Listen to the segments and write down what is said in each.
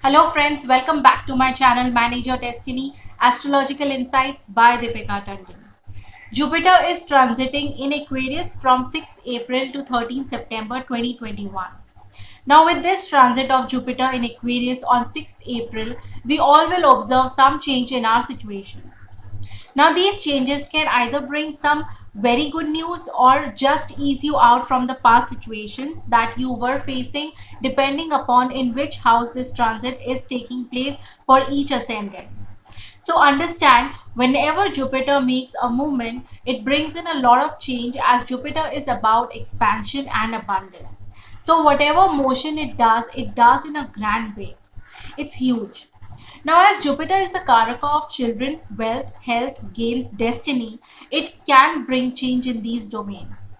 Hello friends, welcome back to my channel Manage Your Destiny Astrological Insights by Deepika Tandon. Jupiter is transiting in Aquarius from 6th April to 13th September 2021. Now with this transit of Jupiter in Aquarius on 6th April, we all will observe some change in our situations. Now, these changes can either bring some very good news or just ease you out from the past situations that you were facing, depending upon in which house this transit is taking place for each ascendant. So, understand whenever Jupiter makes a movement, it brings in a lot of change as Jupiter is about expansion and abundance. So, whatever motion it does in a grand way. It's huge. Now, as Jupiter is the Karaka of children, wealth, health, gains, destiny, it can bring change in these domains.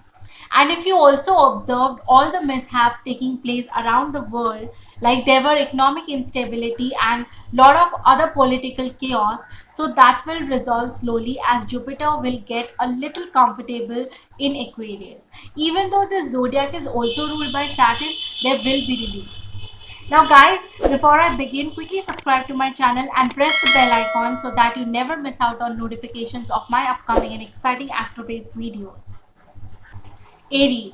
And if you also observed all the mishaps taking place around the world, like there were economic instability and lot of other political chaos, so that will resolve slowly as Jupiter will get a little comfortable in Aquarius. Even though the zodiac is also ruled by Saturn, there will be relief. Now guys, before I begin, quickly subscribe to my channel and press the bell icon so that you never miss out on notifications of my upcoming and exciting astro-based videos. Aries.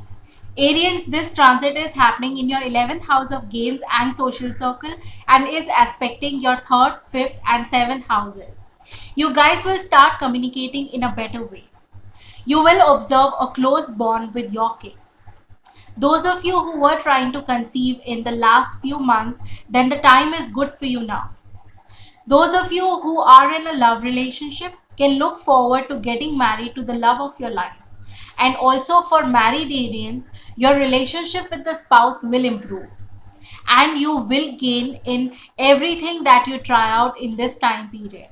Arians, this transit is happening in your 11th house of gains and social circle and is aspecting your 3rd, 5th and 7th houses. You guys will start communicating in a better way. You will observe a close bond with your kids. Those of you who were trying to conceive in the last few months, then the time is good for you now. Those of you who are in a love relationship can look forward to getting married to the love of your life. And also for married Arians, your relationship with the spouse will improve. And you will gain in everything that you try out in this time period.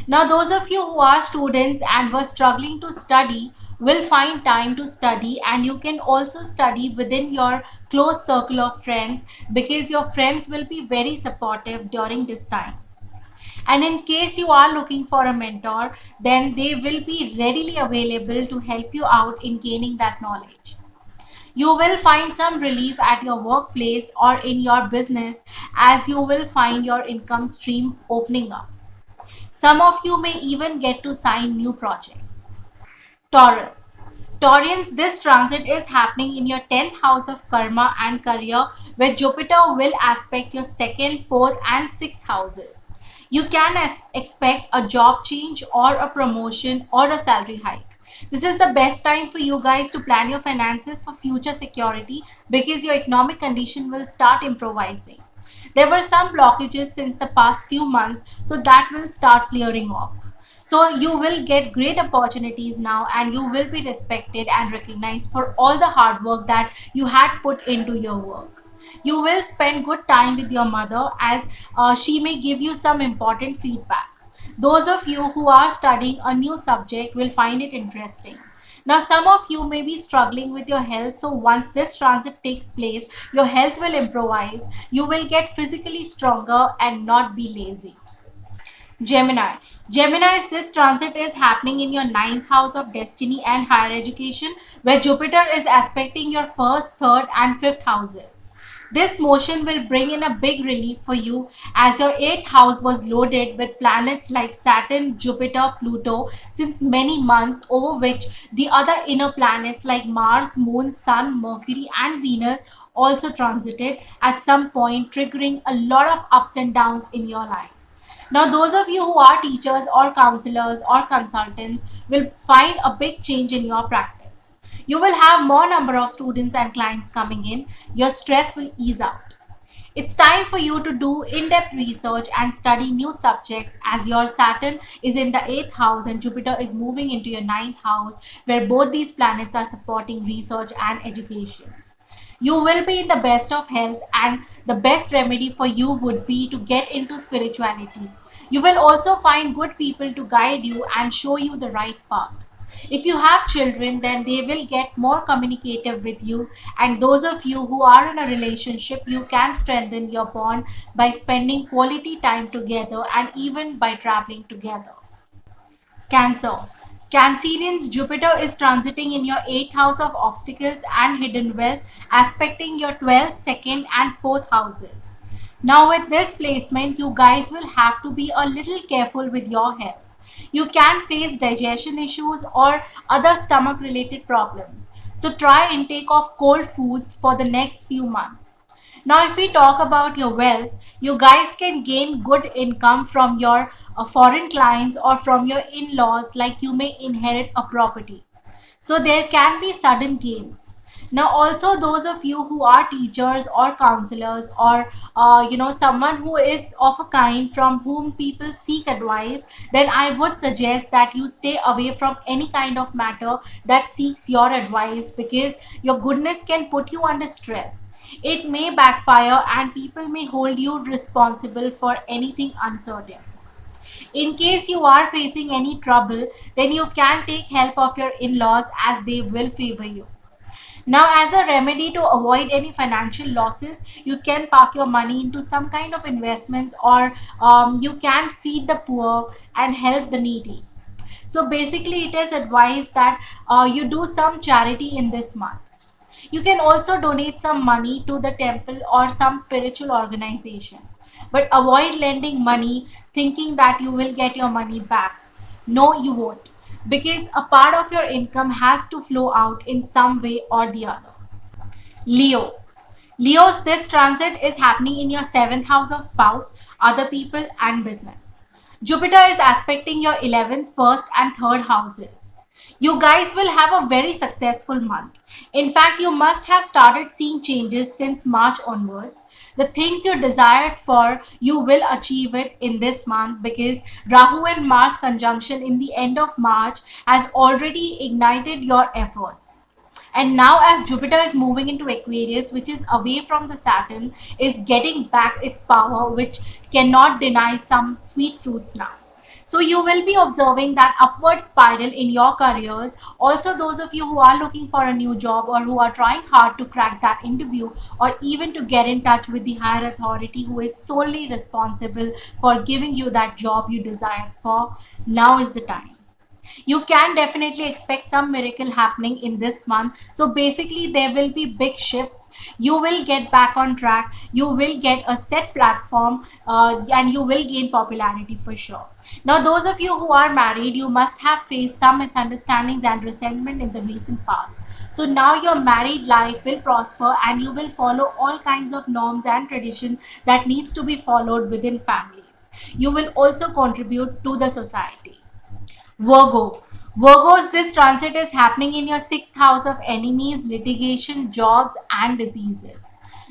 Now, those of you who are students and were struggling to study will find time to study, and you can also study within your close circle of friends because your friends will be very supportive during this time. And in case you are looking for a mentor, then they will be readily available to help you out in gaining that knowledge. You will find some relief at your workplace or in your business as you will find your income stream opening up. Some of you may even get to sign new projects. Taurus. Taurians, this transit is happening in your 10th house of karma and career, where Jupiter will aspect your 2nd, 4th, and 6th houses. You can expect a job change or a promotion or a salary hike. This is the best time for you guys to plan your finances for future security because your economic condition will start improvising. There were some blockages since the past few months, so that will start clearing off. So you will get great opportunities now and you will be respected and recognized for all the hard work that you had put into your work. You will spend good time with your mother as she may give you some important feedback. Those of you who are studying a new subject will find it interesting. Now, some of you may be struggling with your health, so once this transit takes place, your health will improvise. You will get physically stronger and not be lazy. Gemini. Gemini's this transit is happening in your 9th house of destiny and higher education, where Jupiter is aspecting your 1st, 3rd, and 5th houses. This motion will bring in a big relief for you as your 8th house was loaded with planets like Saturn, Jupiter, Pluto since many months, over which the other inner planets like Mars, Moon, Sun, Mercury, and Venus also transited at some point, triggering a lot of ups and downs in your life. Now, those of you who are teachers or counselors or consultants will find a big change in your practice. You will have more number of students and clients coming in. Your stress will ease out. It's time for you to do in-depth research and study new subjects as your Saturn is in the 8th house and Jupiter is moving into your 9th house, where both these planets are supporting research and education. You will be in the best of health, and the best remedy for you would be to get into spirituality. You will also find good people to guide you and show you the right path. If you have children, then they will get more communicative with you, and those of you who are in a relationship, you can strengthen your bond by spending quality time together and even by traveling together. Cancer. Cancerians, Jupiter is transiting in your 8th house of obstacles and hidden wealth, aspecting your 12th, 2nd, and 4th houses. Now, with this placement, you guys will have to be a little careful with your health. You can face digestion issues or other stomach related problems. So, try intake of cold foods for the next few months. Now, if we talk about your wealth, you guys can gain good income from your foreign clients or from your in laws, like you may inherit a property. So there can be sudden gains. Now also those of you who are teachers or counselors or someone who is of a kind from whom people seek advice, then I would suggest that you stay away from any kind of matter that seeks your advice, because your goodness can put you under stress. It may backfire and people may hold you responsible for anything uncertain. In case you are facing any trouble, then you can take help of your in-laws as they will favor you. Now, as a remedy to avoid any financial losses, you can park your money into some kind of investments, or you can feed the poor and help the needy. So basically, it is advised that you do some charity in this month. You can also donate some money to the temple or some spiritual organization. But avoid lending money thinking that you will get your money back. No, you won't. Because a part of your income has to flow out in some way or the other. Leo. Leo's this transit is happening in your seventh house of spouse, other people, and business. Jupiter is aspecting your 11th, 1st, and 3rd houses. You guys will have a very successful month. In fact, you must have started seeing changes since March onwards. The things you desired for, you will achieve it in this month, because Rahu and Mars conjunction in the end of March has already ignited your efforts. And now, as Jupiter is moving into Aquarius, which is away from the Saturn, is getting back its power, which cannot deny some sweet fruits now. So you will be observing that upward spiral in your careers. Also, those of you who are looking for a new job or who are trying hard to crack that interview, or even to get in touch with the higher authority who is solely responsible for giving you that job you desired for, now is the time. You can definitely expect some miracle happening in this month. So basically, there will be big shifts. You will get back on track, you will get a set platform, and you will gain popularity for sure. Now, those of you who are married, you must have faced some misunderstandings and resentment in the recent past. So now your married life will prosper and you will follow all kinds of norms and tradition that needs to be followed within families. You will also contribute to the society. Virgo. Virgos, this transit is happening in your sixth house of enemies, litigation, jobs, and diseases.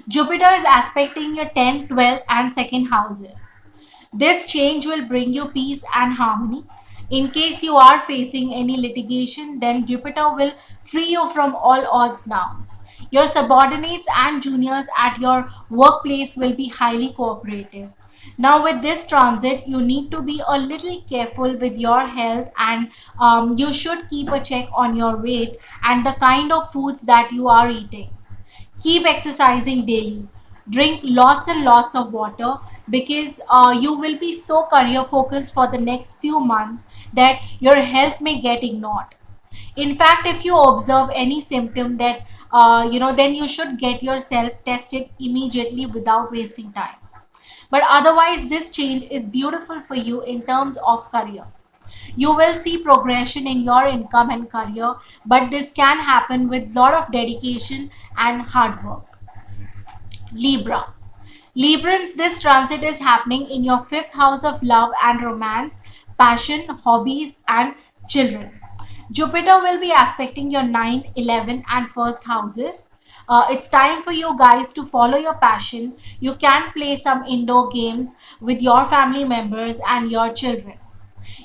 Jupiter is aspecting your 10th, 12th, and 2nd houses. This change will bring you peace and harmony. In case you are facing any litigation, then Jupiter will free you from all odds now. Your subordinates and juniors at your workplace will be highly cooperative. Now, with this transit, you need to be a little careful with your health, and you should keep a check on your weight and the kind of foods that you are eating. Keep exercising daily. Drink lots and lots of water, because you will be so career focused for the next few months that your health may get ignored. In fact, if you observe any symptom that then you should get yourself tested immediately without wasting time. But otherwise, this change is beautiful for you in terms of career. You will see progression in your income and career, but this can happen with lot of dedication and hard work. Libra. Librans, this transit is happening in your fifth house of love and romance, passion, hobbies, and children. Jupiter will be aspecting your 9th, 11th, and 1st houses. It's time for you guys to follow your passion. You can play some indoor games with your family members and your children.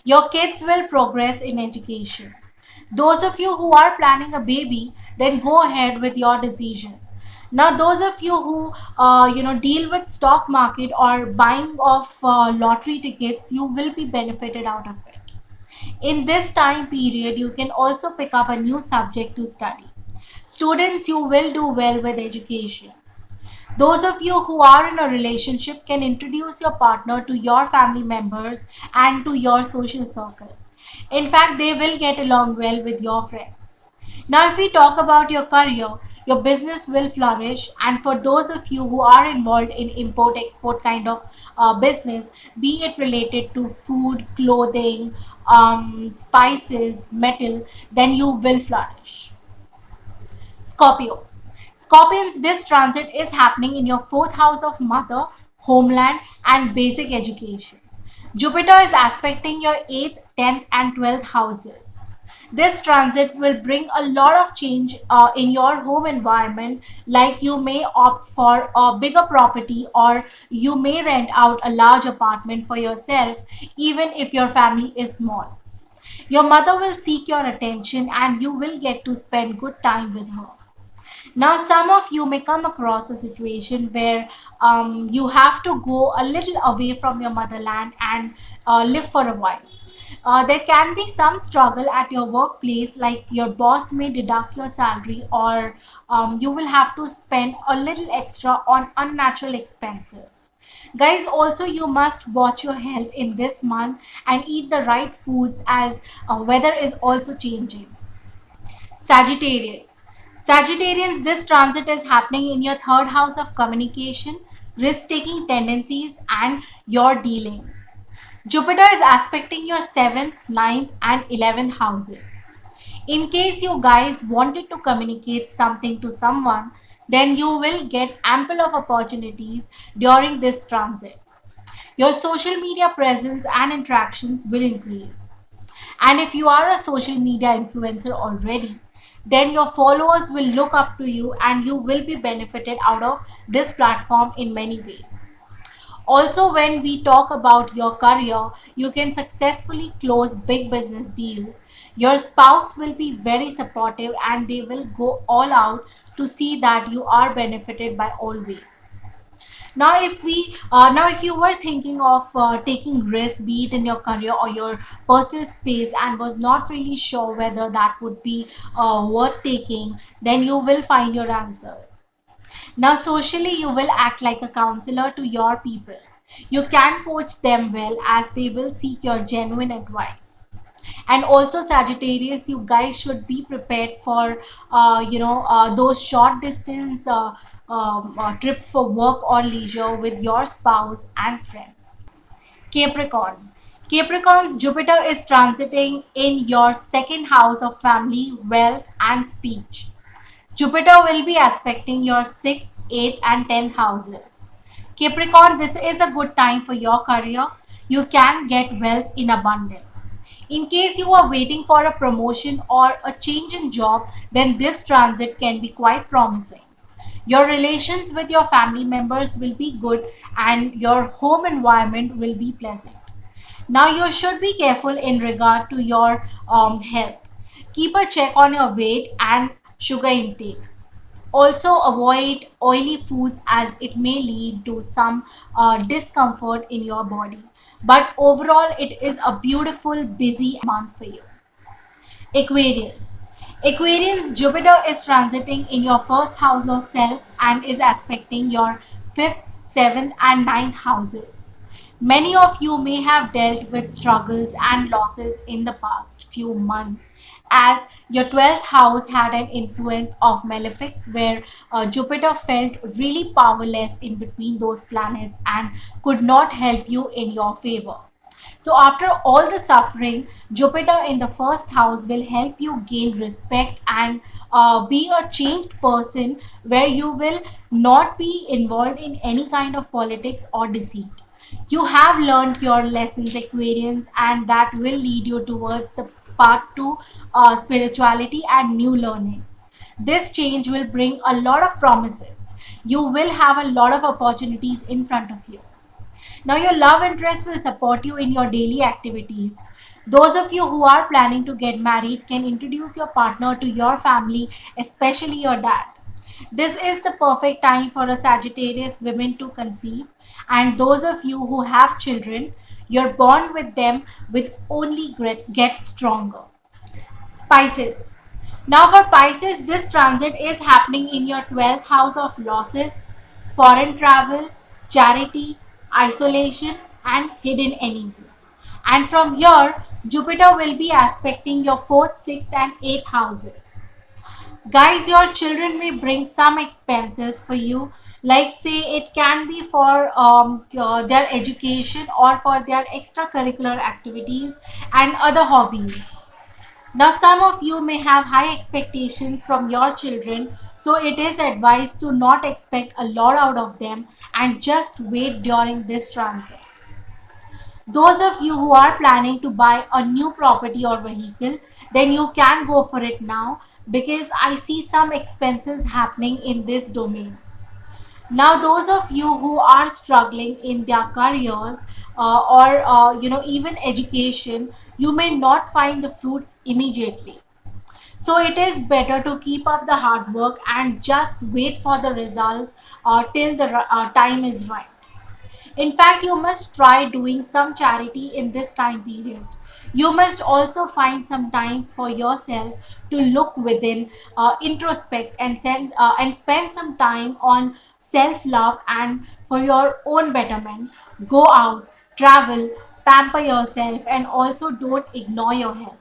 Your kids will progress in education. Those of you who are planning a baby, then go ahead with your decision. Now, those of you who deal with stock market or buying of lottery tickets, you will be benefited out of it. In this time period, you can also pick up a new subject to study. Students, you will do well with education. Those of you who are in a relationship can introduce your partner to your family members and to your social circle. In fact, they will get along well with your friends. Now, if we talk about your career, your business will flourish. And for those of you who are involved in import export kind of business, be it related to food, clothing, spices, metal, then you will flourish. Scorpio. Scorpions, this transit is happening in your fourth house of mother, homeland, and basic education. Jupiter is aspecting your 8th, 10th, and 12th houses. This transit will bring a lot of change in your home environment, like you may opt for a bigger property, or you may rent out a large apartment for yourself, even if your family is small. Your mother will seek your attention and you will get to spend good time with her. Now, some of you may come across a situation where you have to go a little away from your motherland and live for a while. There can be some struggle at your workplace, like your boss may deduct your salary, or you will have to spend a little extra on unnatural expenses. Guys, also you must watch your health in this month and eat the right foods, as weather is also changing. Sagittarius. Sagittarians, this transit is happening in your third house of communication, risk taking tendencies, and your dealings. Jupiter is aspecting your 7th, 9th, and 11th houses. In case you guys wanted to communicate something to someone, then you will get ample of opportunities during this transit. Your social media presence and interactions will increase. And if you are a social media influencer already, then your followers will look up to you and you will be benefited out of this platform in many ways. Also, when we talk about your career, you can successfully close big business deals. Your spouse will be very supportive and they will go all out to see that you are benefited by all ways. Now if you were thinking of taking risks, be it in your career or your personal space, and was not really sure whether that would be worth taking, then you will find your answers. Now, socially, you will act like a counselor to your people. You can coach them well, as they will seek your genuine advice. And also, Sagittarius, you guys should be prepared for those short distance trips for work or leisure with your spouse and friends. Capricorn. Capricorn's Jupiter is transiting in your second house of family, wealth, and speech. Jupiter will be aspecting your 6th, 8th, and 10th houses. Capricorn, this is a good time for your career. You can get wealth in abundance. In case you are waiting for a promotion or a change in job, then this transit can be quite promising. Your relations with your family members will be good and your home environment will be pleasant. Now, you should be careful in regard to your health. Keep a check on your weight and sugar intake. Also, avoid oily foods, as it may lead to some discomfort in your body. But overall, it is a beautiful, busy month for you. Aquarius. Aquarius, Jupiter is transiting in your first house of self and is aspecting your fifth, seventh, and ninth houses. Many of you may have dealt with struggles and losses in the past few months, as your 12th house had an influence of malefics, where Jupiter felt really powerless in between those planets and could not help you in your favor. So, after all the suffering, Jupiter in the first house will help you gain respect and be a changed person, where you will not be involved in any kind of politics or deceit. You have learned your lessons, Aquarians, and that will lead you towards the path to spirituality and new learnings. This change will bring a lot of promises. You will have a lot of opportunities in front of you. Now, your love interest will support you in your daily activities. Those of you who are planning to get married can introduce your partner to your family, especially your dad. This is the perfect time for a Sagittarius women to conceive, and those of you who have children, your bond with them will only get stronger. Pisces. Now, for Pisces, this transit is happening in your 12th house of losses, foreign travel, charity, isolation, and hidden enemies. And from here, Jupiter will be aspecting your 4th, 6th, and 8th houses. Guys, your children may bring some expenses for you, like say it can be for their education or for their extracurricular activities and other hobbies. Now, some of you may have high expectations from your children, so it is advised to not expect a lot out of them and just wait during this transit. Those of you who are planning to buy a new property or vehicle, then you can go for it now, because I see some expenses happening in this domain. Now, those of you who are struggling in their careers or even education, you may not find the fruits immediately. So it is better to keep up the hard work and just wait for the results till the time is right. In fact, you must try doing some charity in this time period. You must also find some time for yourself to look within, introspect, and spend some time on self love and for your own betterment. Go out, travel, pamper yourself, and also don't ignore your health.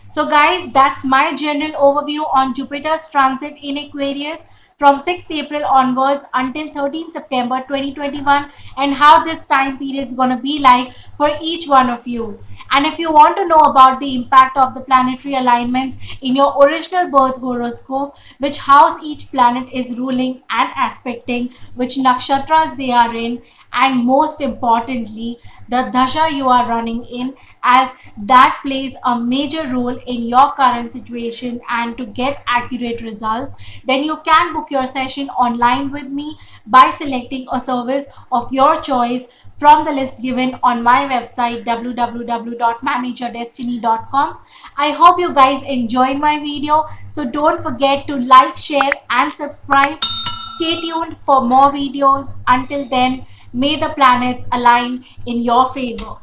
So guys, that's my general overview on Jupiter's transit in Aquarius from 6th April onwards until 13th September 2021, and how this time period is going to be like for each one of you. And if you want to know about the impact of the planetary alignments in your original birth horoscope, which house each planet is ruling and aspecting, which nakshatras they are in, and most importantly, the dasha you are running in, as that plays a major role in your current situation, and to get accurate results, then you can book your session online with me by selecting a service of your choice from the list given on my website www.manageyourdestiny.com. I hope you guys enjoyed my video, so don't forget to like, share and subscribe. Stay tuned for more videos. Until then, may the planets align in your favor.